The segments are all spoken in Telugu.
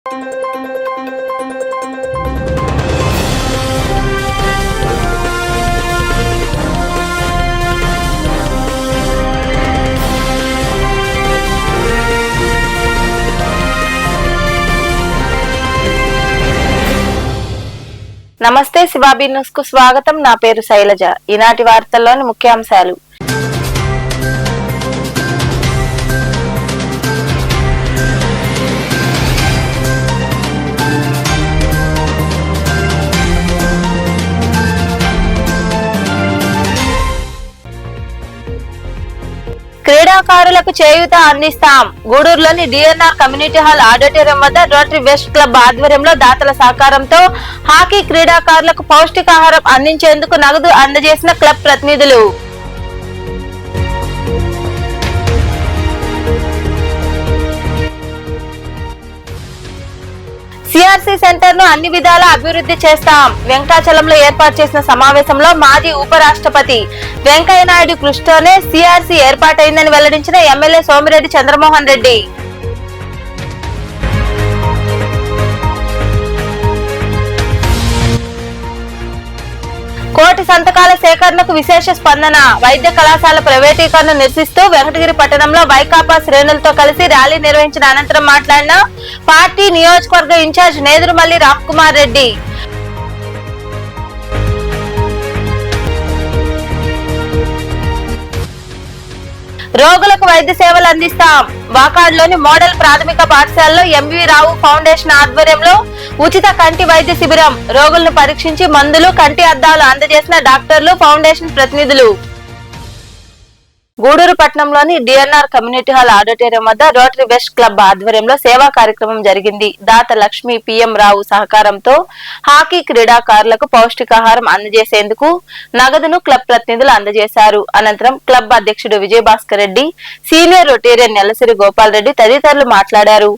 నమస్తే శివాబీ న్యూస్ కు స్వాగతం. నా పేరు శైలజ. ఈనాటి వార్తల్లోని ముఖ్యాంశాలు. క్రీడాకారులకు చేయూత అందిస్తాం. గూడూరులోని డిఎన్ఆర్ కమ్యూనిటీ హాల్ ఆడిటోరియం వద్ద రోటరీ వెస్ట్ క్లబ్ ఆధ్వర్యంలో దాతల సహకారంతో హాకీ క్రీడాకారులకు పౌష్టికాహారం అందించేందుకు నగదు అందజేసిన క్లబ్ ప్రతినిధులు. సిఆర్సి సెంటర్ ను అన్ని విధాలా అభివృద్ధి చేస్తాం. వెంకటాచలంలో ఏర్పాటు చేసిన సమావేశంలో మాజీ ఉపరాష్ట్రపతి వెంకయ్య నాయుడు కృషితోనే సిఆర్సి ఏర్పాటైందని వెల్లడించిన ఎమ్మెల్యే సోమిరెడ్డి చంద్రమోహన్ రెడ్డి. కోటి సంతకాల సేకరణకు విశేష స్పందన. వైద్య కళాశాల ప్రైవేటీకరణ నిరసిస్తూ వెంకటగిరి పట్టణంలో వైకాపా శ్రేణులతో కలిసి ర్యాలీ నిర్వహించిన అనంతరం మాట్లాడిన పార్టీ నియోజకవర్గ ఇన్ఛార్జ్ నేదురుమల్లి రామ్కుమార్ రెడ్డి. రోగులకు వైద్య సేవలు అందిస్తాం. వాకాడ్లోని మోడల్ ప్రాథమిక పాఠశాలలో ఎంవి రావు ఫౌండేషన్ ఆధ్వర్యంలో ఉచిత కంటి వైద్య శిబిరం. రోగులను పరీక్షించి మందులు, కంటి అద్దాలు అందజేసిన డాక్టర్లు, ఫౌండేషన్ ప్రతినిధులు. గూడూరు పట్టణంలోని డిఎన్ఆర్ కమ్యూనిటీ హాల్ ఆడిటోరియం వద్ద రోటరీ వెస్ట్ క్లబ్ ఆధ్వర్యంలో సేవా కార్యక్రమం జరిగింది. దాత లక్ష్మి పిఎం రావు సహకారంతో హాకీ క్రీడాకారులకు పౌష్టికాహారం అందజేసేందుకు నగదును క్లబ్ ప్రతినిధులు అందజేశారు. అనంతరం క్లబ్ అధ్యక్షుడు విజయభాస్కర్ రెడ్డి, సీనియర్ రొటేరియన్ నెలసిరి గోపాల్ రెడ్డి తదితరులు మాట్లాడారు.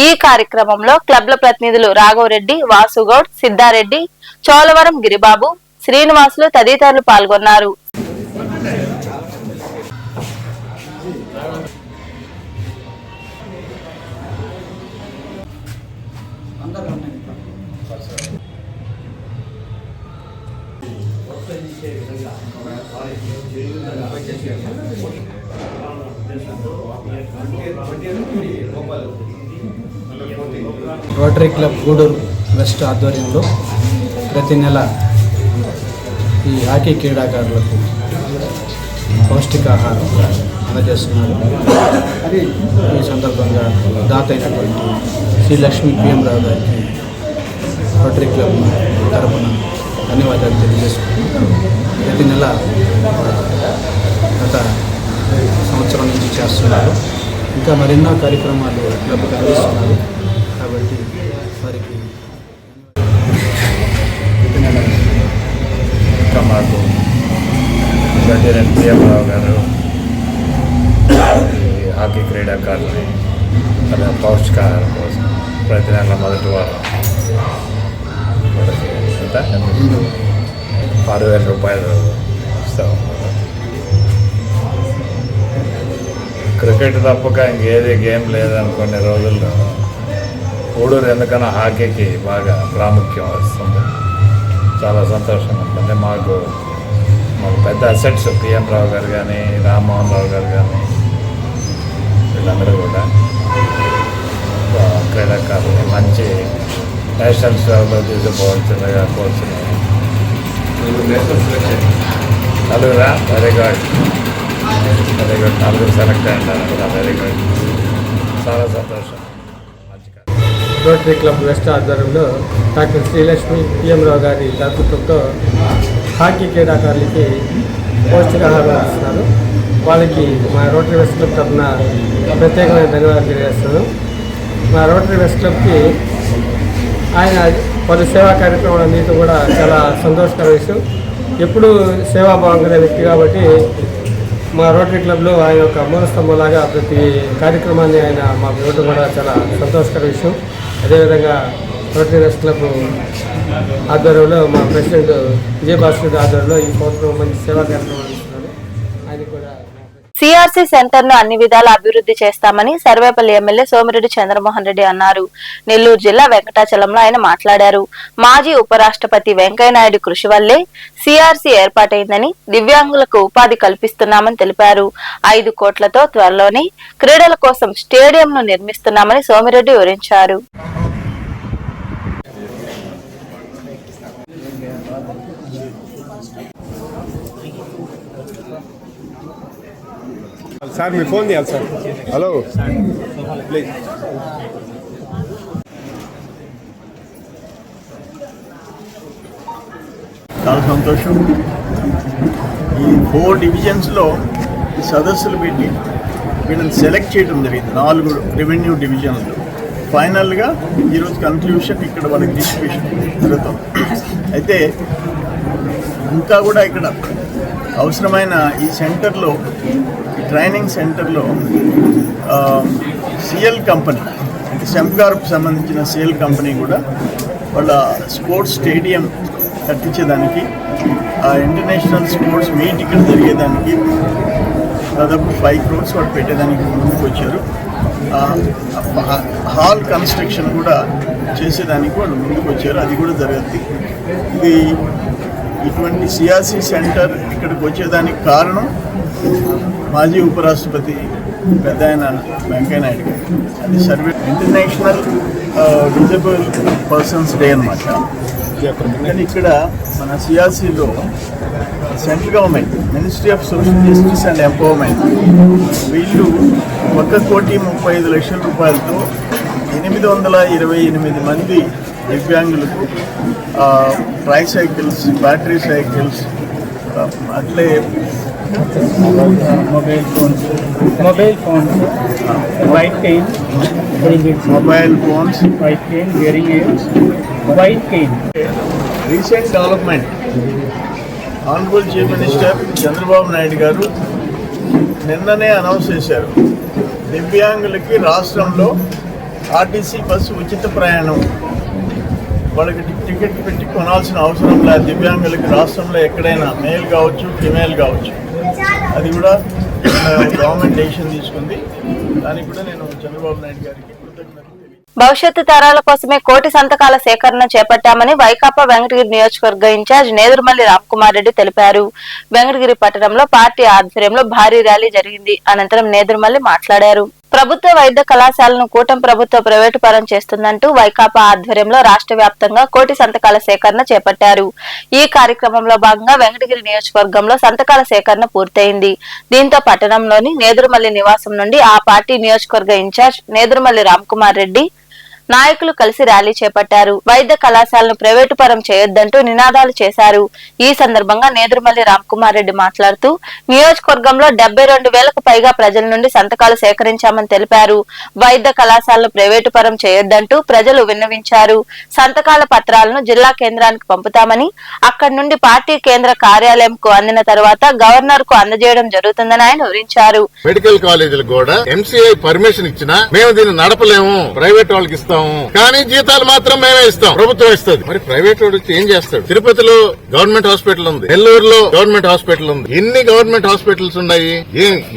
ఈ కార్యక్రమంలో క్లబ్ల ప్రతినిధులు రాఘవరెడ్డి, వాసుగౌడ్, సిద్ధారెడ్డి, చోలవరం గిరిబాబు, శ్రీనివాసులు తదితరులు పాల్గొన్నారు. రోటరీ క్లబ్ గూడూరు వెస్ట్ ఆధ్వర్యంలో ప్రతి నెల ఈ హాకీ క్రీడాకారులకు పౌష్టికాహారం అందజేస్తున్నారు. ఈ సందర్భంగా దాత అయినటువంటి శ్రీ లక్ష్మీ పిఎం రావు గారికి రోటరీ క్లబ్ తరఫున ధన్యవాదాలు తెలియజేసుకుంటున్నాను. ప్రతి నెల గత సంవత్సరం నుంచి చేస్తున్నారు. ఇంకా మరెన్నో కార్యక్రమాలు క్లబ్కి అందిస్తున్నారు. కాబట్టి వారికి ఇంకా మాకు పిఎం రావు గారు హాకీ క్రీడాకారులని పౌష్టికాహారం కోసం ప్రతి నెల మొదటి వారం 6,000 రూపాయలు ఇస్తాం. క్రికెట్ తప్పక ఇంకేది గేమ్ లేదనుకునే రోజుల్లో గూడూరు ఎందుకన్నా హాకీకి బాగా ప్రాముఖ్యం వస్తుంది. చాలా సంతోషంగా ఉంటుంది. మాకు పెద్ద అసెట్స్ పిఎం రావు గారు కానీ, రామ్మోహన్ రావు గారు కానీ వీళ్ళందరూ కూడా క్రీడాకారులు మంచి నేషనల్ స్టేజ్లో తీసుకుపోవాల్సిందిగా కోరుతున్నాను. నలుగురా? Very good, very good. నలుగురు సెలెక్ట్ అయ్యారు కదా, వెరీ గుడ్. చాలా సంతోషం. రోటరీ క్లబ్ వెస్ట్ ఆధ్వర్యంలో డాక్టర్ శ్రీలక్ష్మి పిఎం రావు గారి దాతృత్వంతో హాకీ క్రీడాకారులకి పౌష్టికాహారం ఇస్తున్నారు. వాళ్ళకి మా రోటరీ వెస్ట్ క్లబ్ తరఫున ప్రత్యేకమైన ధన్యవాదాలు తెలియజేస్తున్నాను. మా రోటరీ వెస్ట్ క్లబ్కి ఆయన పలు సేవా కార్యక్రమాలు అన్నింటితో కూడా చాలా సంతోషకర విషయం. ఎప్పుడు సేవాభావం కలిగిన వ్యక్తి కాబట్టి మా రోటరీ క్లబ్లో ఆయన ఒక మూలస్తంభంలాగా ప్రతి కార్యక్రమాన్ని ఆయన మాకు ఇవ్వడం కూడా చాలా సంతోషకర విషయం. అదేవిధంగా రోటరీ వెస్ట్ క్లబ్ ఆధ్వర్యంలో మా ప్రెసిడెంట్ విజయభాస్కర్ ఆధ్వర్యంలో ఈ సంవత్సరం మంచి సేవా కార్యక్రమాలు ఇస్తున్నారు. ఆయన కూడా సిఆర్సీ సెంటర్ ను అన్ని విధాలా అభివృద్ధి చేస్తామని సర్వేపల్లి ఎమ్మెల్యే సోమిరెడ్డి చంద్రమోహన్ రెడ్డి అన్నారు. నెల్లూరు జిల్లా వెంకటాచలంలో ఆయన మాట్లాడారు. మాజీ ఉపరాష్ట్రపతి వెంకయ్యనాయుడు కృషి వల్లే సిఆర్సీ ఏర్పాటైందని, దివ్యాంగులకు ఉపాధి కల్పిస్తున్నామని తెలిపారు. 5 కోట్లతో త్వరలోనే క్రీడల కోసం స్టేడియంను నిర్మిస్తున్నామని సోమిరెడ్డి వివరించారు. సార్ మీ ఫోన్ చేయాలి సార్. Hello please. చాలా సంతోషం. ఈ 4 డివిజన్స్లో సదస్సులు పెట్టి వీళ్ళని సెలెక్ట్ చేయడం జరిగింది. 4 రెవెన్యూ డివిజన్లు. ఫైనల్గా ఈరోజు కన్క్లూషన్ ఇక్కడ వాళ్ళకి డిస్ట్రిబ్యూషన్ జరుగుతాం. అయితే ఇంకా కూడా ఇక్కడ అవసరమైన ఈ సెంటర్లో, ఈ ట్రైనింగ్ సెంటర్లో సిఎల్ కంపెనీ, అంటే సెంప్గార్కు సంబంధించిన సిఎల్ కంపెనీ కూడా వాళ్ళ స్పోర్ట్స్ స్టేడియం కట్టించేదానికి, ఇంటర్నేషనల్ స్పోర్ట్స్ మీట్ ఇక్కడ జరిగేదానికి దాదాపు 5 crores వాళ్ళు పెట్టేదానికి ముందుకు వచ్చారు. హాల్ కన్స్ట్రక్షన్ కూడా చేసేదానికి వాళ్ళు ముందుకు వచ్చారు. అది కూడా జరుగుతుంది. ఇది ఇటువంటి సిఆర్సీ సెంటర్ ఇక్కడికి వచ్చేదానికి కారణం మాజీ ఉపరాష్ట్రపతి పెద్ద ఆయన వెంకయ్యనాయుడు గారు. అది ఇంటర్నేషనల్ డిజబుల్ పర్సన్స్ డే అన్నమాట. కానీ ఇక్కడ మన సిఆర్సీలో central government, ministry of social justice and empowerment వీళ్ళు 1,35,00,000 రూపాయలతో 828 మంది దివ్యాంగులకు ట్రైసైకిల్స్, బ్యాటరీ సైకిల్స్, అట్లే mobile phones, white cane, mobile phones, white cane, hearing aids, white cane. Recent development honourable chief minister Chandrababu Naidu గారు నిన్ననే అనౌన్స్ చేశారు. దివ్యాంగులకి రాష్ట్రంలో ఆర్టీసీ బస్సు ఉచిత ప్రయాణం. వాళ్ళకి టికెట్ పెట్టి కొనాల్సిన అవసరం లేదు. దివ్యాంగులకి రాష్ట్రంలో ఎక్కడైనా మేల్ కావచ్చు, ఫిమేల్ కావచ్చు. అది కూడా గవర్నమెంట్ డెసిషన్ తీసుకుంది. దానికి కూడా నేను చంద్రబాబు నాయుడు గారికి కృతజ్ఞతలు. భవిష్యత్తు తరాల కోసమే కోటి సంతకాల సేకరణ చేపట్టామని వైకాపా వెంకటగిరి నియోజకవర్గ ఇన్ఛార్జ్ నేదురుమల్లి రామ్కుమార్ రెడ్డి తెలిపారు. వెంకటగిరి పట్టణంలో పార్టీ ఆధ్వర్యంలో భారీ ర్యాలీ జరిగింది. అనంతరం నేదురుమల్లి మాట్లాడారు. ప్రభుత్వ వైద్య కళాశాలను కూటమి ప్రభుత్వ ప్రైవేటు పరం చేస్తుందంటూ వైకాపా ఆధ్వర్యంలో రాష్ట్ర వ్యాప్తంగా కోటి సంతకాల సేకరణ చేపట్టారు. ఈ కార్యక్రమంలో భాగంగా వెంకటగిరి నియోజకవర్గంలో సంతకాల సేకరణ పూర్తయింది. దీంతో పట్టణంలోని నేదురుమల్లి నివాసం నుండి ఆ పార్టీ నియోజకవర్గ ఇన్ఛార్జ్ నేదురుమల్లి రామ్కుమార్ రెడ్డి నాయకులు కలిసి ర్యాలీ చేపట్టారు. వైద్య కళాశాలను ప్రైవేటు పరం చేయొద్దంటూ నినాదాలు చేశారు. ఈ సందర్భంగా నేదురుమల్లి రామ్కుమార్ రెడ్డి మాట్లాడుతూ నియోజకవర్గంలో 72,000కు పైగా ప్రజల నుండి సంతకాలు సేకరించామని తెలిపారు. వైద్య కళాశాలను ప్రైవేటు పరం చేయొద్దంటూ ప్రజలు విన్నవించారు. సంతకాల పత్రాలను జిల్లా కేంద్రానికి పంపుతామని, అక్కడి నుండి పార్టీ కేంద్ర కార్యాలయంకు అందిన తర్వాత గవర్నర్ కు అందజేయడం జరుగుతుందని ఆయన వివరించారు. మెడికల్ కాలేజీలు కూడా ఎంసీఐ పర్మిషన్ ఇచ్చినా మేము దీన్ని నడపలేము, ప్రైవేట్ వాళ్ళకి ఇస్తాము, కానీ జీతాలు మాత్రం మేమే ఇస్తాం, ప్రభుత్వం ఇస్తుంది. మరి ప్రైవేట్ వాడు వచ్చి ఏం చేస్తాడు? తిరుపతిలో గవర్నమెంట్ హాస్పిటల్ ఉంది, నెల్లూరులో గవర్నమెంట్ హాస్పిటల్ ఉంది. ఎన్ని గవర్నమెంట్ హాస్పిటల్స్ ఉన్నాయి?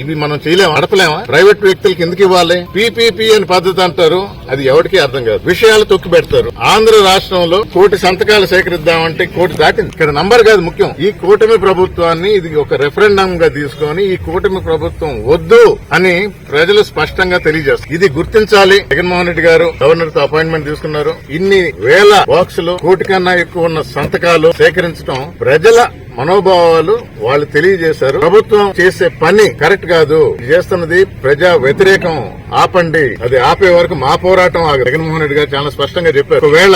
ఇవి మనం చేయలేము, నడపలేమా? ప్రైవేట్ వ్యక్తులకి ఎందుకు ఇవ్వాలి? పీపీపీ అని పద్ధతి అంటారు, అది ఎవరికి అర్థం కాదు. విషయాలు తొక్కి పెడతారు. ఆంధ్ర రాష్ట్రంలో 1 కోటి సంతకాలు సేకరిద్దామంటే 1 కోటి దాటింది. ఇక్కడ నంబర్ కాదు ముఖ్యం. ఈ కూటమి ప్రభుత్వాన్ని ఇది ఒక రెఫరెండం గా తీసుకొని ఈ కూటమి ప్రభుత్వం వద్దు అని ప్రజలు స్పష్టంగా తెలియజేస్తారు. ఇది గుర్తించాలి. జగన్మోహన్ రెడ్డి గారు గవర్నర్ అపాయింట్మెంట్ తీసుకున్నారు. ఇన్ని వేల బాక్సులు, 1 కోటి కన్నా ఎక్కువ ఉన్న సంతకాలు సేకరించడం ప్రజల మనోభావాలు వాళ్ళు తెలియజేశారు. ప్రభుత్వం చేసే పని కరెక్ట్ కాదు, చేస్తున్నది ప్రజా వ్యతిరేకం, ఆపండి. అది ఆపే వరకు మా పోరాటం ఆగదు. జగన్మోహన్ రెడ్డి గారు చాలా స్పష్టంగా చెప్పారు. ఒకవేళ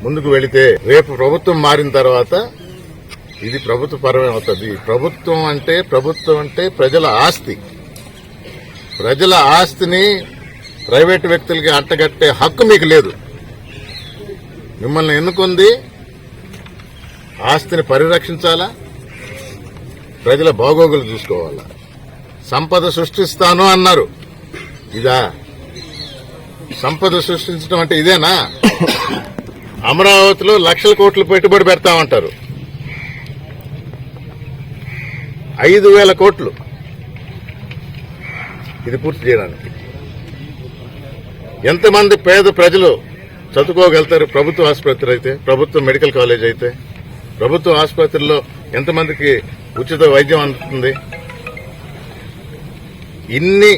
ముందుకు వెళితే రేపు ప్రభుత్వం మారిన తర్వాత ఇది ప్రభుత్వ పరమే అవుతుంది. ప్రభుత్వం అంటే ప్రజల ఆస్తి. ప్రజల ఆస్తిని ప్రైవేటు వ్యక్తులకి అంటగట్టే హక్కు మీకు లేదు. మిమ్మల్ని ఎన్నుకుంది ఆస్తిని పరిరక్షించాలా, ప్రజల బాగోగులు చూసుకోవాలా. సంపద సృష్టిస్తాను అన్నారు. ఇదా సంపద సృష్టించడం అంటే? ఇదేనా? అమరావతిలో లక్షల కోట్లు పెట్టుబడి పెడతామంటారు. 5,000 కోట్లు ఇది పూర్తి చేయడానికి. ఎంతమంది పేద ప్రజలు చదువుకోగలుగుతారు? ప్రభుత్వ ఆసుపత్రి అయితే, ప్రభుత్వ మెడికల్ కాలేజ్ అయితే, ప్రభుత్వ ఆసుపత్రిలో ఎంతమందికి ఉచిత వైద్యం అందుతుంది? ఇన్ని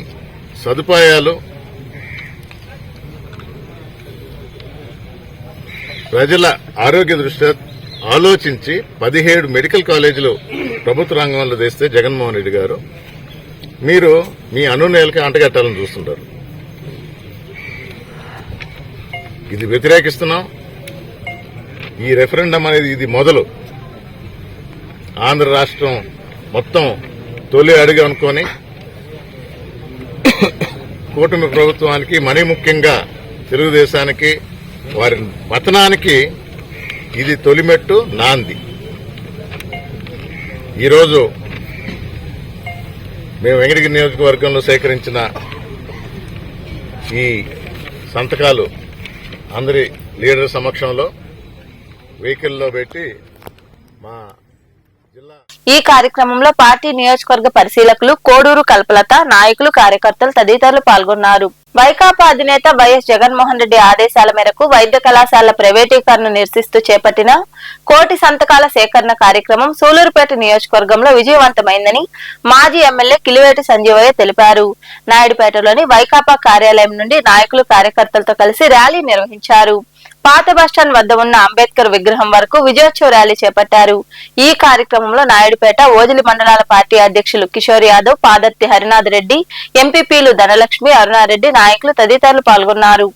సదుపాయాలు ప్రజల ఆరోగ్య దృష్ట్యా ఆలోచించి 17 మెడికల్ కాలేజీలు ప్రభుత్వ రంగంలో తెస్తే జగన్మోహన్ రెడ్డి గారు మీరు మీ అనునయాలకి అంటగట్టాలని చూస్తుంటారు. ఇది వ్యతిరేకిస్తున్నాం. ఈ రెఫరెండం అనేది ఇది మొదలు. ఆంధ్ర రాష్ట్రం మొత్తం తొలి అడుగు అనుకొని కూటమి ప్రభుత్వానికి, మరీ ముఖ్యంగా తెలుగుదేశానికి, వారి పతనానికి ఇది తొలిమెట్టు, నాంది. ఈరోజు మేము వెంకటగిరి నియోజకవర్గంలో సేకరించిన ఈ సంతకాలు అందరి లీడర్ సమక్షంలో వెహికల్లో పెట్టి మా జిల్లా ఈ కార్యక్రమంలో పార్టీ నియోజకవర్గ పరిశీలకులు కోడూరు కల్పలత, నాయకులు, కార్యకర్తలు తదితరులు పాల్గొన్నారు. వైకాపా అధినేత వైఎస్ జగన్మోహన్ రెడ్డి ఆదేశాల మేరకు వైద్య కళాశాల ప్రైవేటీకరణ నిరసిస్తూ చేపట్టిన 1,00,000 సంతకాల సేకరణ కార్యక్రమం సూలూరుపేట నియోజకవర్గంలో విజయవంతమైందని మాజీ ఎమ్మెల్యే కిలివేటి సంజీవయ్య తెలిపారు. నాయుడుపేటలోని వైకాపా కార్యాలయం నుండి నాయకులు, కార్యకర్తలతో కలిసి ర్యాలీ నిర్వహించారు. పాత బస్టాండ్ వద్ద ఉన్న అంబేద్కర్ విగ్రహం వరకు విజయోత్సవ ర్యాలీ చేపట్టారు. ఈ కార్యక్రమంలో నాయుడుపేట, ఓజిలి మండలాల పార్టీ అధ్యక్షులు కిషోర్ యాదవ్, పాదర్తి హరినాథ్ రెడ్డి, ఎంపీపీలు ధనలక్ష్మి, అరుణారెడ్డి, నాయకులు తదితరులు పాల్గొన్నారు.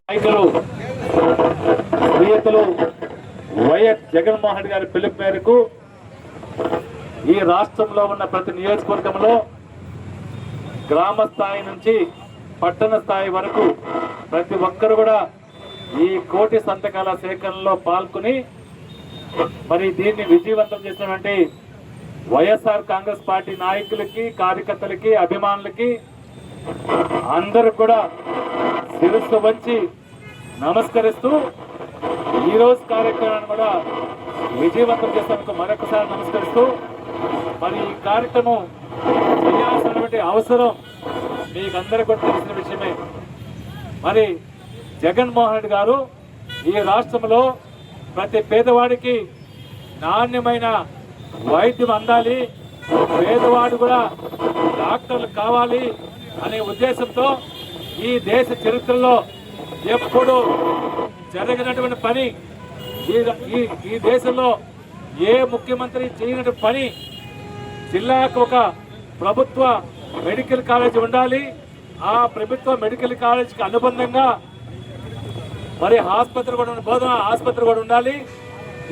నాయకులు ప్రియతలు వైఎస్ జగన్మోహన్ రెడ్డి గారి పిలుపు మేరకు ఈ రాష్ట్రంలో ఉన్న ప్రతి నియోజకవర్గంలో గ్రామ స్థాయి నుంచి పట్టణ స్థాయి వరకు ప్రతి ఒక్కరు కూడా ఈ 1,00,000 సంతకాల సేకరణలో పాల్గొని మరి దీన్ని విజయవంతం చేసినటువంటి వైఎస్ఆర్ కాంగ్రెస్ పార్టీ నాయకులకి, కార్యకర్తలకి, అభిమానులకి అందరూ కూడా శిరస్సు వంచి నమస్కరిస్తూ ఈరోజు కార్యక్రమాన్ని కూడా విజయవంతం చేసినందుకు మరొకసారి నమస్కరిస్తూ, మరి ఈ కార్యక్రమం చేయాల్సినటువంటి అవసరం మీకు అందరికీ కూడా తెలిసిన విషయమే. మరి జగన్మోహన్ రెడ్డి గారు ఈ రాష్ట్రంలో ప్రతి పేదవాడికి నాణ్యమైన వైద్యం అందాలి, పేదవాడు కూడా డాక్టర్లు కావాలి అనే ఉద్దేశంతో ఈ దేశ చరిత్రలో ఎప్పుడు జరగనటువంటి పని, ఈ దేశంలో ఏ ముఖ్యమంత్రి చేయనటువంటి పని, జిల్లాకు ఒక ప్రభుత్వ మెడికల్ కాలేజ్ ఉండాలి, ఆ ప్రభుత్వ మెడికల్ కాలేజీకి అనుబంధంగా మరి ఆసుపత్రి కూడా, బోధన ఆసుపత్రి కూడా ఉండాలి.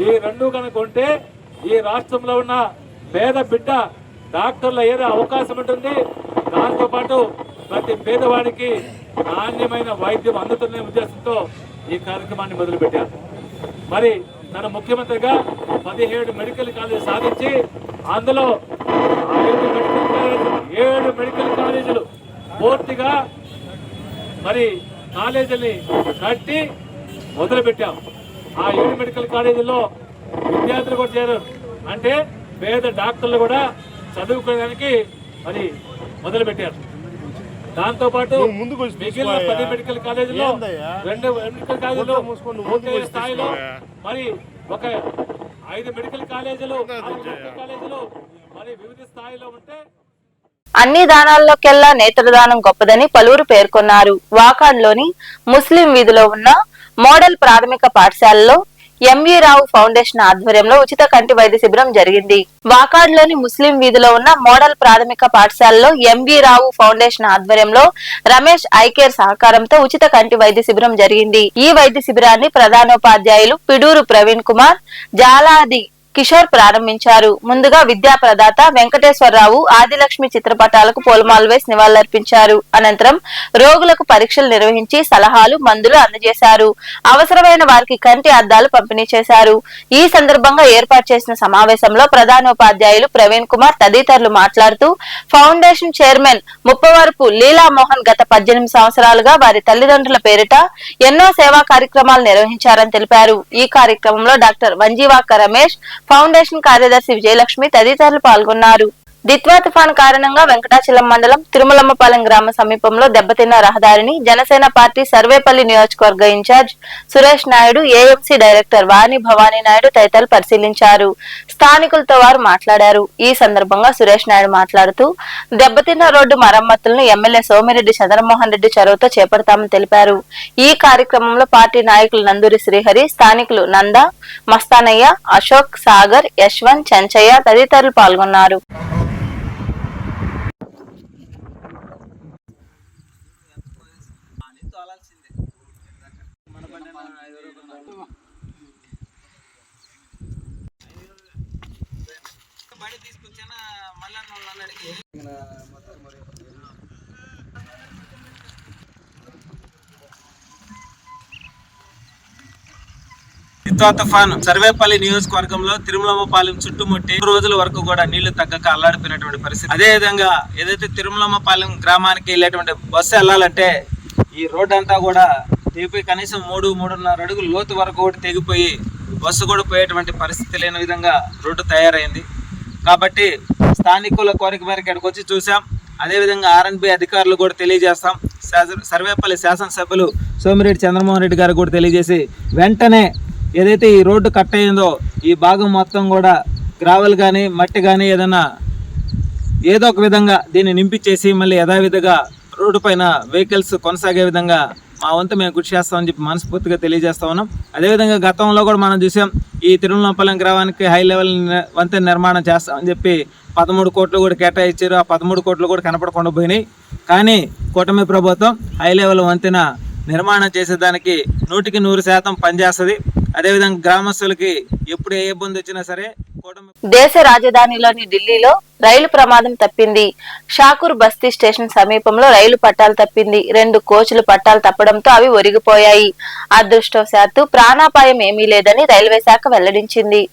ఈ రెండు కనుక ఉంటే ఈ రాష్ట్రంలో ఉన్న పేద బిడ్డ డాక్టర్ల ఏదో అవకాశం ఉంటుంది. దాంతోపాటు ప్రతి పేదవాడికి నాణ్యమైన వైద్యం అందుతున్న ఉద్దేశంతో ఈ కార్యక్రమాన్ని మొదలుపెట్టారు. మరి తన ముఖ్యమంత్రిగా 17 మెడికల్ కాలేజీలు సాధించి అందులో 7 మెడికల్ కాలేజీలు పూర్తిగా మరి కాలేజీని కట్టి మొదలుపెట్టాం. ఆ 7 మెడికల్ కాలేజీల్లో విద్యార్థులు కూడా చేరారు. అంటే పేద డాక్టర్లు కూడా చదువుకోవడానికి మరి మొదలుపెట్టారు. దాంతో పాటు మిగిలిన 10 మెడికల్ కాలేజీలో 2 మెడికల్ కాలేజీలు పూర్తి స్థాయిలో, మరి ఒక 5 మెడికల్ కాలేజీలు, 4 మెడికల్ కాలేజీలు మరి వివిధ స్థాయిలో ఉంటే అన్ని దానాల్లోకెల్లా నేత్రదానం గొప్పదని పలువురు పేర్కొన్నారు. వాకాడ్లోని ముస్లిం వీధిలో ఉన్న మోడల్ ప్రాథమిక పాఠశాలలో ఎంవీ రావు ఫౌండేషన్ ఆధ్వర్యంలో ఉచిత కంటి వైద్య శిబిరం జరిగింది. వాకాడ్లోని ముస్లిం వీధిలో ఉన్న మోడల్ ప్రాథమిక పాఠశాలలో ఎంవీ రావు ఫౌండేషన్ ఆధ్వర్యంలో రమేష్ ఐకేర్ సహకారంతో ఉచిత కంటి వైద్య శిబిరం జరిగింది. ఈ వైద్య శిబిరాన్ని ప్రధానోపాధ్యాయులు పిడూరు ప్రవీణ్ కుమార్, జాలాది కిషోర్ ప్రారంభించారు. ముందుగా విద్యా ప్రదాత వెంకటేశ్వరరావు ఆదిలక్ష్మి చిత్రపటాలకు పూలమాలలు వేసి నివాళులర్పించారు. అనంతరం రోగులకు పరీక్షలు నిర్వహించి సలహాలు, మందులు అందజేశారు. అవసరమైన వారికి కంటి అద్దాలు పంపిణీ చేశారు. ఈ సందర్భంగా ఏర్పాటు చేసిన సమావేశంలో ప్రధానోపాధ్యాయులు ప్రవీణ్ కుమార్ తదితరులు మాట్లాడుతూ ఫౌండేషన్ చైర్మన్ ముప్పవరపు లీలామోహన్ గత 18 సంవత్సరాలుగా వారి తల్లిదండ్రుల పేరిట ఎన్నో సేవా కార్యక్రమాలు నిర్వహించారని తెలిపారు. ఈ కార్యక్రమంలో డాక్టర్ వంజీవాక రమేష్, ఫౌండేషన్ కార్యదర్శి విజయలక్ష్మి తదితరులు పాల్గొన్నారు. దిత్వా తుఫాన్ కారణంగా వెంకటాచలం మండలం తిరుమలమ్మపాలెం గ్రామ సమీపంలో దెబ్బతిన్న రహదారిని జనసేన పార్టీ సర్వేపల్లి నియోజకవర్గ in charge Suresh Naidu, AMC director Vani Bhavani Naidu తదితరులు పరిశీలించారు. స్థానికులతో వారు మాట్లాడారు. ఈ సందర్భంగా సురేష్ నాయుడు మాట్లాడుతూ దెబ్బతిన్న రోడ్డు మరమ్మతులను ఎమ్మెల్యే సోమిరెడ్డి చంద్రమోహన్ రెడ్డి చొరవతో చేపడతామని తెలిపారు. ఈ కార్యక్రమంలో పార్టీ నాయకులు నందూరి శ్రీహరి, స్థానికులు నంద, మస్తానయ్య, అశోక్, సాగర్, యశ్వంత్, చెంచయ్య తదితరులు పాల్గొన్నారు. దిత్వా తుఫాను సర్వేపల్లి నియోజకవర్గంలో తిరుమలమ్మపాలెం చుట్టుముట్టి 3 రోజుల వరకు కూడా నీళ్లు తగ్గక అల్లాడిపోయినటువంటి పరిస్థితి. అదే విధంగా ఏదైతే తిరుమలమ్మపాలెం గ్రామానికి వెళ్ళేటువంటి బస్సు వెళ్ళాలంటే ఈ రోడ్డు అంతా కూడా తెగిపోయి కనీసం 3-3.5 అడుగులు లోతు వరకు కూడా తెగిపోయి బస్సు కూడా పోయేటువంటి పరిస్థితి లేని విధంగా రోడ్డు తయారైంది. కాబట్టి స్థానికుల కోరిక మేరకు ఇక్కడికి వచ్చి చూసాం. అదేవిధంగా ఆర్ఎన్బి అధికారులు కూడా తెలియజేస్తాం. సర్వేపల్లి శాసనసభ్యులు సోమిరెడ్డి చంద్రమోహన్ రెడ్డి గారు కూడా తెలియజేసి వెంటనే ఏదైతే ఈ రోడ్డు కట్ అయిందో ఈ భాగం మొత్తం కూడా గ్రావెల్ కానీ మట్టి కానీ ఏదో ఒక విధంగా దీన్ని నింపించేసి మళ్ళీ యథావిధిగా రోడ్డు పైన వెహికల్స్ కొనసాగే విధంగా మా వంతు మేము కృషి చేస్తామని చెప్పి మనస్ఫూర్తిగా తెలియజేస్తా ఉన్నాం. అదేవిధంగా గతంలో కూడా మనం చూసాం ఈ తిరుమలపాలెం గ్రామానికి హై లెవెల్ వంతెన నిర్మాణం చేస్తామని చెప్పి 13 కోట్లు కూడా కేటాయించారు. ఆ 13 కోట్లు కూడా కనపడకుండా పోయినాయి. కానీ కూటమి ప్రభుత్వం హై లెవెల్ వంతెన నిర్మాణం చేసేదానికి 100% పనిచేస్తుంది. అదేవిధంగా గ్రామస్తులకి ఎప్పుడు ఏ ఇబ్బంది వచ్చినా సరే దేశ రాజధానిలోని ఢిల్లీలో రైలు ప్రమాదం తప్పింది. షాకూర్ బస్తీ స్టేషన్ సమీపంలో రైలు పట్టాలు తప్పింది. 2 కోచ్లు పట్టాలు తప్పడంతో అవి ఒరిగిపోయాయి. అదృష్టవశాత్తు ప్రాణాపాయం ఏమీ లేదని రైల్వే శాఖ వెల్లడించింది.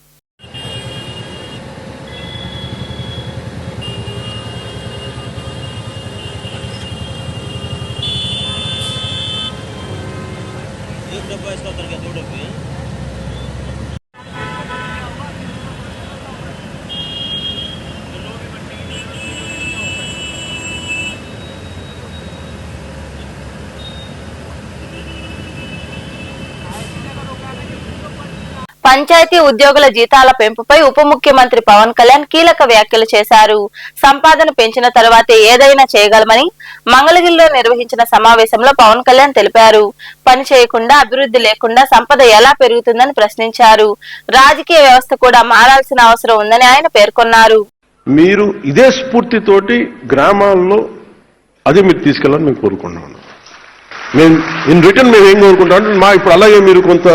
పంచాయతీ ఉద్యోగుల జీతాల పెంపుపై ఉప ముఖ్యమంత్రి పవన్ కళ్యాణ్ కీలక వ్యాఖ్యలు చేశారు. సంపాదన పెంచిన తర్వాతే ఏదైనా చేయగలమని మంగళగిరిలో నిర్వహించిన సమావేశంలో పవన్ కళ్యాణ్ తెలిపారు. పని చేయకుండా, అభివృద్ధి లేకుండా సంపద ఎలా పెరుగుతుందని ప్రశ్నించారు. రాజకీయ వ్యవస్థ కూడా మారాల్సిన అవసరం ఉందని ఆయన పేర్కొన్నారు. మీరు ఇదే స్ఫూర్తితోటి గ్రామాల్లో అదే మీరు తీసుకెళ్ళాలని మేము కోరుకుంటున్నాను. మేము ఇన్ రిటర్న్ మేము ఏం కోరుకుంటాం మా ఇప్పుడు అలాగే మీరు కొంత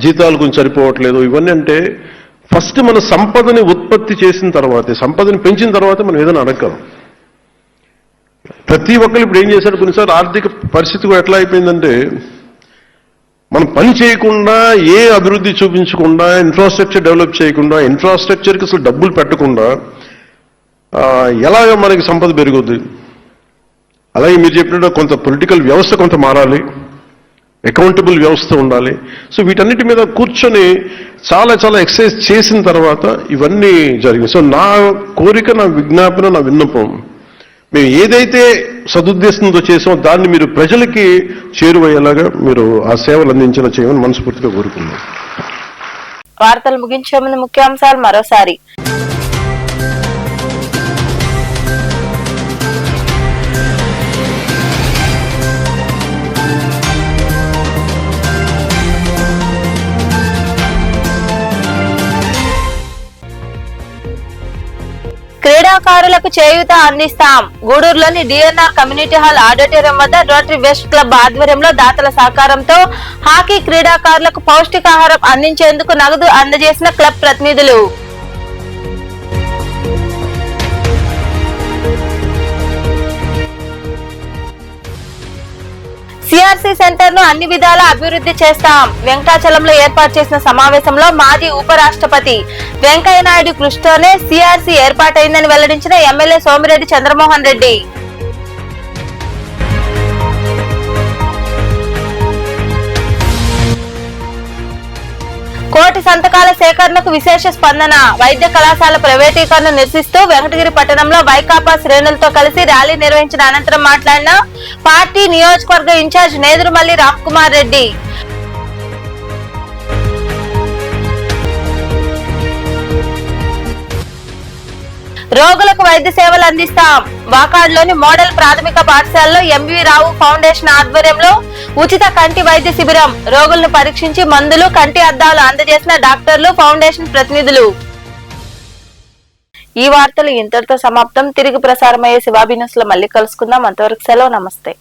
జీతాలు కొంచెం సరిపోవట్లేదు ఇవన్నీ అంటే ఫస్ట్ మన సంపదని ఉత్పత్తి చేసిన తర్వాతే, సంపదని పెంచిన తర్వాత మనం ఏదైనా అడగలం. ప్రతి ఒక్కరు ఇప్పుడు ఏం చేశారు, కొన్నిసార్లు ఆర్థిక పరిస్థితి కూడా ఎట్లా అయిపోయిందంటే మనం పని చేయకుండా, ఏ అభివృద్ధి చూపించకుండా, ఇన్ఫ్రాస్ట్రక్చర్ డెవలప్ చేయకుండా, ఇన్ఫ్రాస్ట్రక్చర్కి అసలు డబ్బులు పెట్టకుండా ఎలాగ మనకి సంపద పెరుగుద్ది. అలాగే మీరు చెప్పినట్టు కొంత పొలిటికల్ వ్యవస్థ కొంత మారాలి, అకౌంటబుల్ వ్యవస్థ ఉండాలి. సో వీటన్నిటి మీద కూర్చొని చాలా చాలా ఎక్సర్సైజ్ చేసిన తర్వాత ఇవన్నీ జరిగింది. సో నా కోరిక, నా విజ్ఞాపన, నా విన్నపం, మేము ఏదైతే సదుద్దేశంతో చేసామో దాన్ని మీరు ప్రజలకి చేరువయ్యేలాగా మీరు ఆ సేవలు అందించేలా చేయమని మనస్ఫూర్తిగా కోరుకున్నాం. వార్తలు ముగించే ముందు ముఖ్యాంశాలు మరోసారి. క్రీడా క్రీడాకారులకు చేయూత అందిస్తాం. గూడూరులోని డిఎన్ఆర్ కమ్యూనిటీ హాల్ ఆడిటోరియం వద్ద రోటరీ వెస్ట్ క్లబ్ ఆధ్వర్యంలో దాతల సహకారంతో హాకీ క్రీడాకారులకు పౌష్టికాహారం అందించేందుకు నగదు అందజేసిన క్లబ్ ప్రతినిధులు. సిఆర్సి సెంటర్ ను అన్ని విధాలా అభివృద్ధి చేస్తాం. వెంకటాచలంలో ఏర్పాటు చేసిన సమావేశంలో మాజీ ఉపరాష్ట్రపతి వెంకయ్య నాయుడు కృషితోనే సిఆర్సి ఏర్పాటైందని వెల్లడించిన ఎమ్మెల్యే సోమిరెడ్డి చంద్రమోహన్ రెడ్డి. కోటి సంతకాల సేకరణకు విశేష స్పందన. వైద్య కళాశాల ప్రైవేటీకరణ నిరసిస్తూ వెంకటగిరి పట్టణంలో వైకాపా శ్రేణులతో కలిసి ర్యాలీ నిర్వహించిన అనంతరం మాట్లాడిన పార్టీ నియోజకవర్గ ఇన్ఛార్జ్ నేదురుమల్లి రామ్కుమార్ రెడ్డి. రోగులకు వైద్య సేవలు అందిస్తాం. వాకాడ్లోని మోడల్ ప్రాథమిక పాఠశాలలో ఎంవి రావు ఫౌండేషన్ ఆధ్వర్యంలో ఉచిత కంటి వైద్య శిబిరం. రోగులను పరీక్షించి మందులు, కంటి అద్దాలు అందజేసిన డాక్టర్లు, ఫౌండేషన్ ప్రతినిధులు. ఈ వార్తలు ఇంతటితో సమాప్తం. తిరిగి ప్రసారమయ్యే శివాబి న్యూస్ లో మళ్ళీ కలుసుకుందాం. అంతవరకు సెలవు. నమస్తే.